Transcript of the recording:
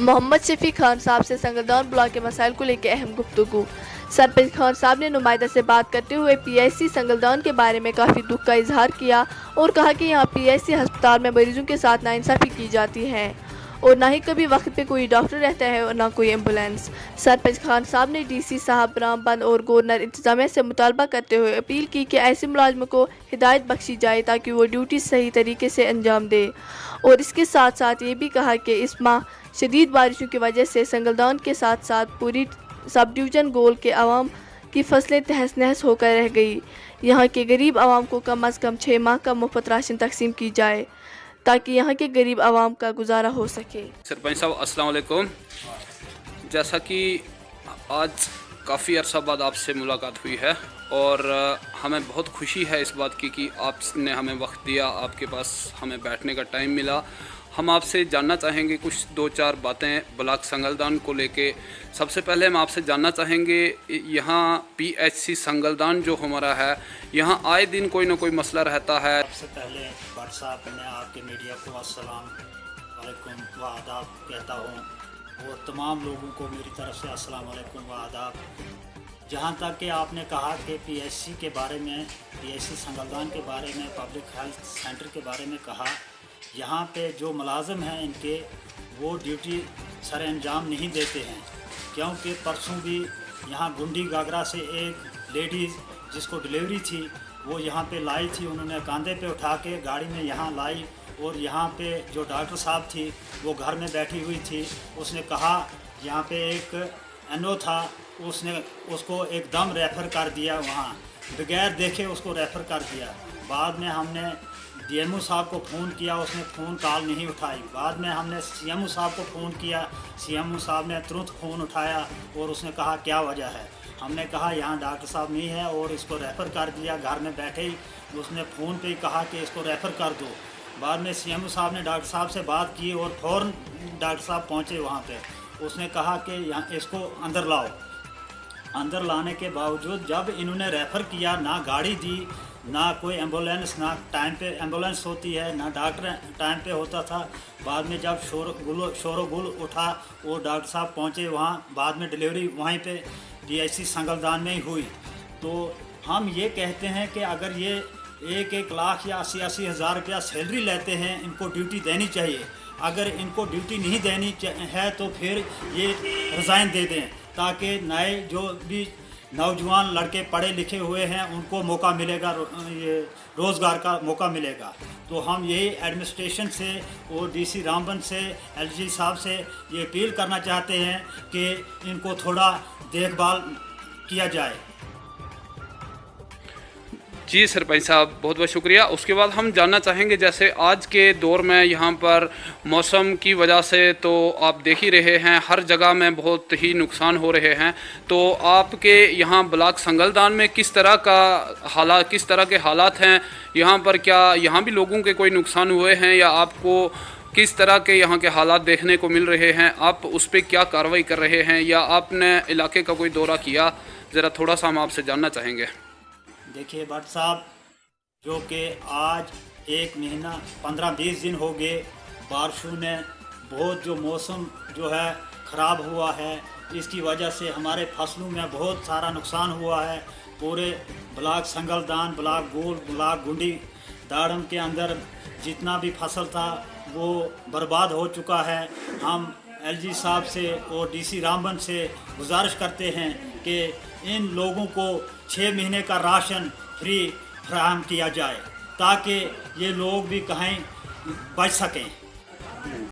मोहम्मद शफी खान साहब से संगलदान ब्लॉक के मसाइल को लेकर अहम गुफ्तगू। सरपंच खान साहब ने नुमाइंदा से बात करते हुए पीएचसी संगलदान के बारे में काफ़ी दुख का इजहार किया और कहा कि यहाँ पीएचसी अस्पताल में मरीजों के साथ नाइंसाफ़ी की जाती है और ना ही कभी वक्त पे कोई डॉक्टर रहता है और ना कोई एम्बुलेंस। सरपंच खान साहब ने डीसी साहब रामबंद और गवर्नर इंतजामिया से मुतालबा करते हुए अपील की कि ऐसे मुलाजमों को हिदायत बख्शी जाए ताकि वो ड्यूटी सही तरीके से अंजाम दे और इसके साथ साथ ये भी कहा कि इस माह शदीद बारिशों की वजह से संगलदान के साथ साथ पूरी सब डिवीज़न गोल के आवाम की फसलें तहस नहस होकर रह गई। यहाँ के गरीब आवाम को कम अज़ कम 6 माह का मुफ्त राशन तकसीम की जाए ताकि यहाँ के गरीब आवाम का गुजारा हो सके। सरपंच साहब अस्सलाम वालेकुम। जैसा कि आज काफ़ी अरसा बाद आपसे मुलाकात हुई है और हमें बहुत खुशी है इस बात की कि आपने हमें वक्त दिया, आपके पास हमें बैठने का टाइम मिला। हम आपसे जानना चाहेंगे कुछ 2-4 बातें ब्लॉक संगलदान को लेके। सबसे पहले हम आपसे जानना चाहेंगे यहाँ पीएचसी संगलदान जो हमारा है, यहाँ आए दिन कोई ना कोई मसला रहता है। सबसे पहले भट्ट साहब मैं आपके मीडिया को अस्सलाम वालेकुम व आदाब कहता हूँ और तमाम लोगों को मेरी तरफ से अस्सलाम वालेकुम व आदाब। जहाँ तक कि आपने कहा कि पीएचसी के बारे में, पीएचसी संगलदान के बारे में, पब्लिक हेल्थ सेंटर के बारे में कहा, यहाँ पे जो मुलाजिम हैं इनके वो ड्यूटी सर अंजाम नहीं देते हैं, क्योंकि परसों भी यहाँ गुंडी गागरा से एक लेडीज़ जिसको डिलीवरी थी वो यहाँ पे लाई थी, उन्होंने कंधे पे उठा के गाड़ी में यहाँ लाई और यहाँ पे जो डॉक्टर साहब थी वो घर में बैठी हुई थी। उसने कहा यहाँ पे एक एनओ था, उसने उसको एकदम रेफ़र कर दिया, वहाँ बगैर देखे उसको रेफ़र कर दिया। बाद में हमने डीएमओ साहब को फ़ोन किया, उसने फ़ोन कॉल नहीं उठाई। बाद में हमने सीएमओ साहब को फ़ोन किया, सीएमओ साहब ने तुरंत फ़ोन उठाया और उसने कहा क्या वजह है। हमने कहा यहाँ डॉक्टर साहब नहीं है और इसको रेफ़र कर दिया। घर में बैठे ही उसने फ़ोन पे ही कहा कि इसको रेफ़र कर दो। बाद में सीएमओ साहब ने डॉक्टर साहब से बात की और फ़ौरन डॉक्टर साहब पहुँचे वहाँ पर। उसने कहा कि यहाँ इसको अंदर लाओ। अंदर लाने के बावजूद जब इन्होंने रेफ़र किया, ना गाड़ी दी, ना कोई एम्बुलेंस, ना टाइम पे एम्बुलेंस होती है, ना डॉक्टर टाइम पे होता था। बाद में जब शोर-गुल उठा और डॉक्टर साहब पहुँचे वहाँ, बाद में डिलीवरी वहीं पे पीएचसी संगलदान में ही हुई। तो हम ये कहते हैं कि अगर ये 1-1 लाख या 80-80 हज़ार रुपया सैलरी लेते हैं, इनको ड्यूटी देनी चाहिए। अगर इनको ड्यूटी नहीं देनी है तो फिर ये रिज़ाइन दे दें ताकि नए जो भी नौजवान लड़के पढ़े लिखे हुए हैं उनको मौका मिलेगा, ये रोज़गार का मौका मिलेगा। तो हम यही एडमिनिस्ट्रेशन से और डीसी रामबन से, एलजी साहब से ये अपील करना चाहते हैं कि इनको थोड़ा देखभाल किया जाए। जी सरपंच साहब बहुत बहुत शुक्रिया। उसके बाद हम जानना चाहेंगे जैसे आज के दौर में यहाँ पर मौसम की वजह से तो आप देख ही रहे हैं हर जगह में बहुत ही नुकसान हो रहे हैं, तो आपके यहाँ ब्लॉक संगलदान में किस तरह के हालात हैं यहाँ पर? क्या यहाँ भी लोगों के कोई नुकसान हुए हैं या आपको किस तरह के यहाँ के हालात देखने को मिल रहे हैं? आप उस पर क्या कार्रवाई कर रहे हैं या आपने इलाके का कोई दौरा किया? ज़रा थोड़ा सा हम आपसे जानना चाहेंगे। देखिए भट्ट साहब, जो कि आज 1 महीना 15-20 दिन हो गए बारिशों ने बहुत जो मौसम जो है ख़राब हुआ है, इसकी वजह से हमारे फसलों में बहुत सारा नुकसान हुआ है। पूरे ब्लॉक संगलदान, ब्लॉक गोल, ब्लॉक गुंडी दाड़म के अंदर जितना भी फसल था वो बर्बाद हो चुका है। हम एलजी साहब से और डीसी रामबन से गुजारिश करते हैं कि इन लोगों को 6 महीने का राशन फ्री फराहम किया जाए ताकि ये लोग भी कहीं बच सकें।